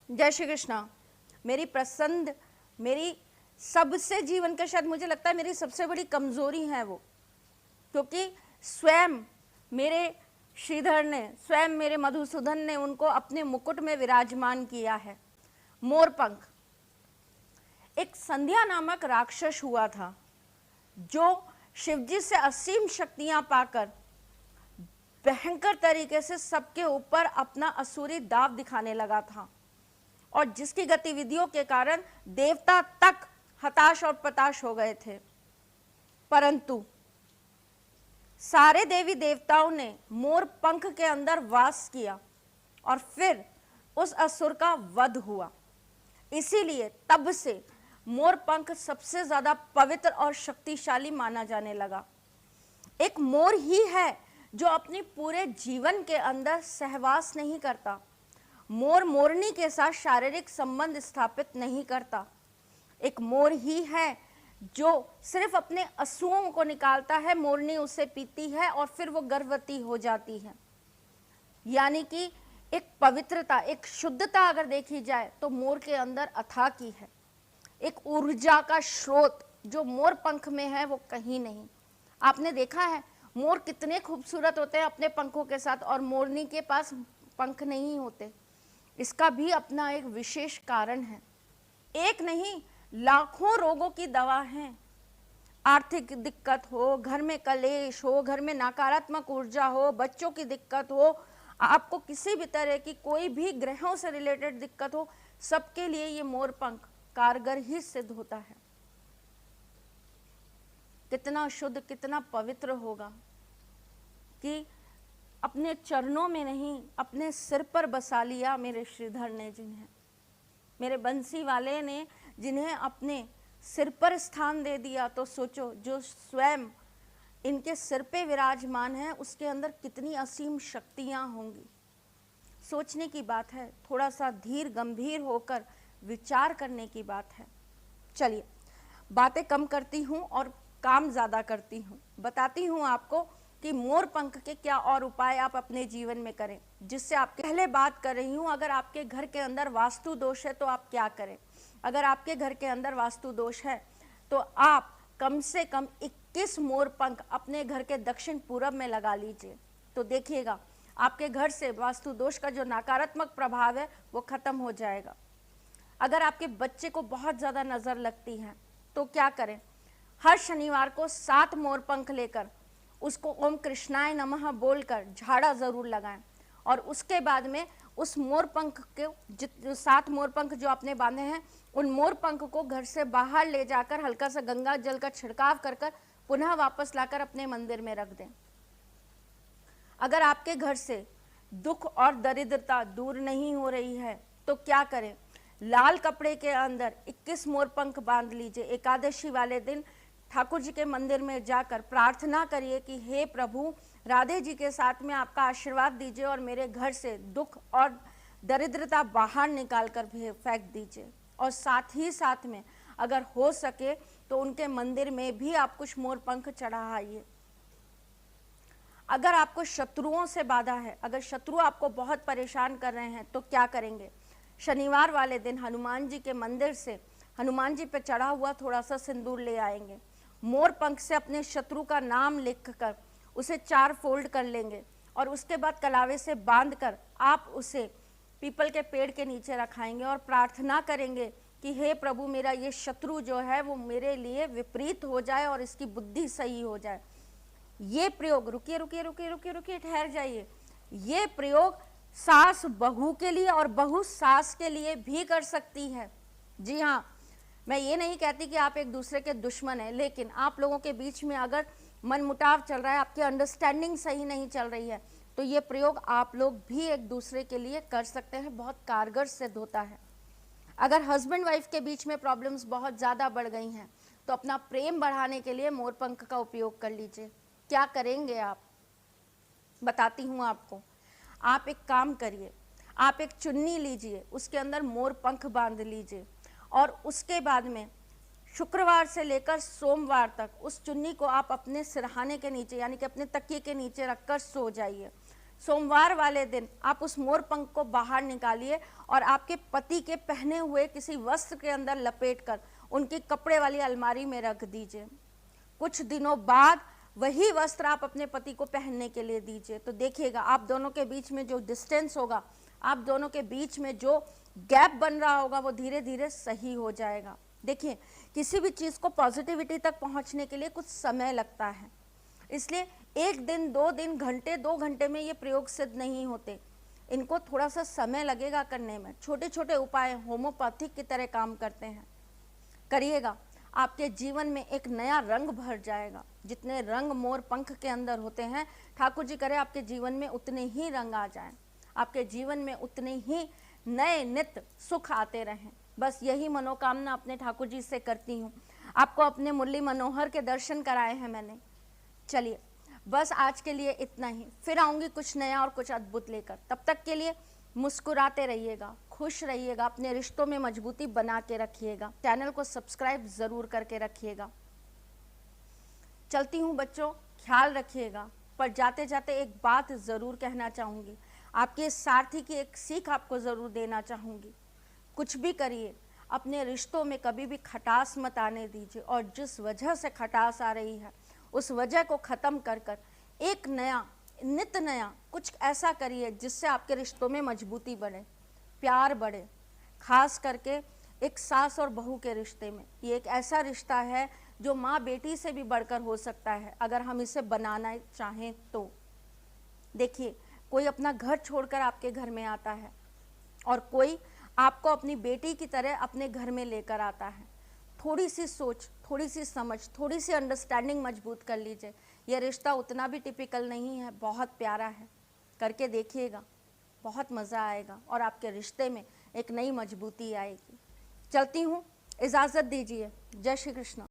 जय श्री कृष्णा। मेरी पसंद, मेरी सबसे जीवन का, शायद मुझे लगता है मेरी सबसे बड़ी कमजोरी है वो, क्योंकि स्वयं मेरे श्रीधर ने, स्वयं मेरे मधुसूदन ने उनको अपने मुकुट में विराजमान किया है, मोरपंख। एक संध्या नामक राक्षस हुआ था जो शिवजी से असीम शक्तियां पाकर भयंकर तरीके से सबके ऊपर अपना असुरी दाव दिखाने लगा था, और जिसकी गतिविधियों के कारण देवता तक हताश और पताश हो गए थे। परंतु सारे देवी देवताओं ने मोर पंख के अंदर वास किया और फिर उस असुर का वध हुआ। इसीलिए तब से मोर पंख सबसे ज्यादा पवित्र और शक्तिशाली माना जाने लगा। एक मोर ही है जो अपने पूरे जीवन के अंदर सहवास नहीं करता, मोर मोरनी के साथ शारीरिक संबंध स्थापित नहीं करता। एक मोर ही है जो सिर्फ अपने असुओं को निकालता है, मोरनी उसे पीती है और फिर वो गर्भवती हो जाती है। यानी कि एक पवित्रता, एक शुद्धता अगर देखी जाए तो मोर के अंदर अथाह की है। एक ऊर्जा का स्रोत जो मोर पंख में है वो कहीं नहीं। आपने देखा है मोर कितने खूबसूरत होते हैं अपने पंखों के साथ, और मोरनी के पास पंख नहीं होते। इसका भी अपना एक विशेष कारण है। एक नहीं, लाखों रोगों की दवा है। आर्थिक दिक्कत हो, घर में कलेश हो, घर में नकारात्मक ऊर्जा हो, बच्चों की दिक्कत हो, आपको किसी भी तरह की कोई भी ग्रहों से रिलेटेड दिक्कत हो, सबके लिए ये मोर पंख कारगर ही सिद्ध होता है। कितना शुद्ध, कितना पवित्र होगा कि अपने चरणों में नहीं, अपने सिर पर बसा लिया मेरे श्रीधर ने, जिन्हें मेरे बंसी वाले ने, जिन्हें अपने सिर पर स्थान दे दिया। तो सोचो, जो स्वयं इनके सिर पे विराजमान है उसके अंदर कितनी असीम शक्तियां होंगी। सोचने की बात है, थोड़ा सा धीर गंभीर होकर विचार करने की बात है। चलिए, बातें कम करती हूँ और काम ज़्यादा करती हूँ। बताती हूँ आपको कि मोर पंख के क्या और उपाय आप अपने जीवन में करें, जिससे आप, पहले बात कर रही हूँ, अगर आपके घर के अंदर वास्तु दोष है तो आप क्या करें। अगर आपके घर के अंदर वास्तु दोष है तो आप कम से कम 21 मोर पंख अपने घर के दक्षिण पूरब में लगा लीजिए। तो देखिएगा आपके घर से वास्तु दोष का जो नकारात्मक प्रभाव है वो खत्म हो जाएगा। अगर आपके बच्चे को बहुत ज़्यादा नज़र लगती है तो क्या करें, हर शनिवार को 7 मोर पंख लेकर उसको ओम कृष्णाय नमः बोलकर झाड़ा ज़रूर लगाएं, और उसके बाद में उस मोर पंख के 7 मोर पंख जो आपने बांधे हैं, उन मोर पंख को घर से बाहर ले जाकर हल्का सा गंगा जल का छिड़काव कर कर पुनः वापस लाकर अपने मंदिर में रख दें। अगर आपके घर से दुख और दरिद्रता दूर नहीं हो रही है तो क्या करें, लाल कपड़े के अंदर 21 मोर पंख बांध लीजिए। एकादशी वाले दिन ठाकुर जी के मंदिर में जाकर प्रार्थना करिए कि हे प्रभु, राधे जी के साथ में आपका आशीर्वाद दीजिए और मेरे घर से दुख और दरिद्रता बाहर निकाल कर फेंक दीजिए। और साथ ही साथ में अगर हो सके तो उनके मंदिर में भी आप कुछ मोर पंख चढ़ाइए। अगर आपको शत्रुओं से बाधा है, अगर शत्रु आपको बहुत परेशान कर रहे हैं तो क्या करेंगे, शनिवार वाले दिन हनुमान जी के मंदिर से हनुमान जी पे चढ़ा हुआ थोड़ा सा सिंदूर ले आएंगे, मोर पंख से अपने शत्रु का नाम लिखकर उसे 4 फोल्ड कर लेंगे, और उसके बाद कलावे से बांधकर आप उसे पीपल के पेड़ के नीचे रखाएंगे और प्रार्थना करेंगे कि हे प्रभु, मेरा ये शत्रु जो है वो मेरे लिए विपरीत हो जाए और इसकी बुद्धि सही हो जाए। ये प्रयोग, रुकिए रुकिए रुकिए रुकिए रुकिए, ठहर जाइए, ये प्रयोग सास बहू के लिए और बहू सास के लिए भी कर सकती है। जी हाँ, मैं ये नहीं कहती कि आप एक दूसरे के दुश्मन हैं, लेकिन आप लोगों के बीच में अगर मनमुटाव चल रहा है, आपकी अंडरस्टैंडिंग सही नहीं चल रही है, तो ये प्रयोग आप लोग भी एक दूसरे के लिए कर सकते हैं, बहुत कारगर सिद्ध होता है। अगर हस्बैंड वाइफ के बीच में प्रॉब्लम्स बहुत ज़्यादा बढ़ गई हैं तो अपना प्रेम बढ़ाने के लिए मोर पंख का उपयोग कर लीजिए। क्या करेंगे आप, बताती हूँ आपको। आप एक काम करिए, आप एक चुन्नी लीजिए, उसके अंदर मोर पंख बांध लीजिए, और उसके बाद में शुक्रवार से लेकर सोमवार तक उस चुन्नी को आप अपने सिरहाने के नीचे, यानी कि अपने तकिए के नीचे रखकर सो जाइए। सोमवार वाले दिन आप उस मोर पंख को बाहर निकालिए और आपके पति के पहने हुए किसी वस्त्र के अंदर लपेटकर उनकी कपड़े वाली अलमारी में रख दीजिए। कुछ दिनों बाद वही वस्त्र आप अपने पति को पहनने के लिए दीजिए, तो देखिएगा आप दोनों के बीच में जो डिस्टेंस होगा, आप दोनों के बीच में जो गैप बन रहा होगा, वो धीरे धीरे सही हो जाएगा। देखिए, किसी भी चीज़ को पॉजिटिविटी तक पहुंचने के लिए कुछ समय लगता है, इसलिए 1 दिन 2 दिन घंटे 2 घंटे में ये प्रयोग सिद्ध नहीं होते, इनको थोड़ा सा समय लगेगा करने में। छोटे छोटे उपाय होम्योपैथिक की तरह काम करते हैं, करिएगा, आपके जीवन में एक नया रंग भर जाएगा। जितने रंग मोर पंख के अंदर होते हैं, ठाकुर जी करे आपके जीवन में उतने ही रंग आ जाएं, आपके जीवन में उतने ही नए नित्य सुख आते रहें। बस यही मनोकामना अपने ठाकुर जी से करती हूँ। आपको अपने मुरली मनोहर के दर्शन कराए हैं मैंने। चलिए, बस आज के लिए इतना ही, फिर आऊँगी कुछ नया और कुछ अद्भुत लेकर। तब तक के लिए मुस्कुराते रहिएगा, खुश रहिएगा, अपने रिश्तों में मजबूती बना के रखिएगा। चैनल को सब्सक्राइब ज़रूर करके रखिएगा। चलती हूँ बच्चों, ख्याल रखिएगा। पर जाते जाते एक बात ज़रूर कहना चाहूँगी, आपके इस सारथी की एक सीख आपको ज़रूर देना चाहूँगी। कुछ भी करिए, अपने रिश्तों में कभी भी खटास मत आने दीजिए, और जिस वजह से खटास आ रही है उस वजह को ख़त्म कर कर एक नया नित नया कुछ ऐसा करिए जिससे आपके रिश्तों में मजबूती बढ़े, प्यार बढ़े। खास करके एक सास और बहू के रिश्ते में, ये एक ऐसा रिश्ता है जो माँ बेटी से भी बढ़कर हो सकता है अगर हम इसे बनाना चाहें तो। देखिए, कोई अपना घर छोड़कर आपके घर में आता है और कोई आपको अपनी बेटी की तरह अपने घर में लेकर आता है। थोड़ी सी सोच, थोड़ी सी समझ, थोड़ी सी अंडरस्टैंडिंग मजबूत कर लीजिए। यह रिश्ता उतना भी टिपिकल नहीं है, बहुत प्यारा है। करके देखिएगा, बहुत मज़ा आएगा और आपके रिश्ते में एक नई मजबूती आएगी। चलती हूँ, इजाज़त दीजिए। जय श्री कृष्ण।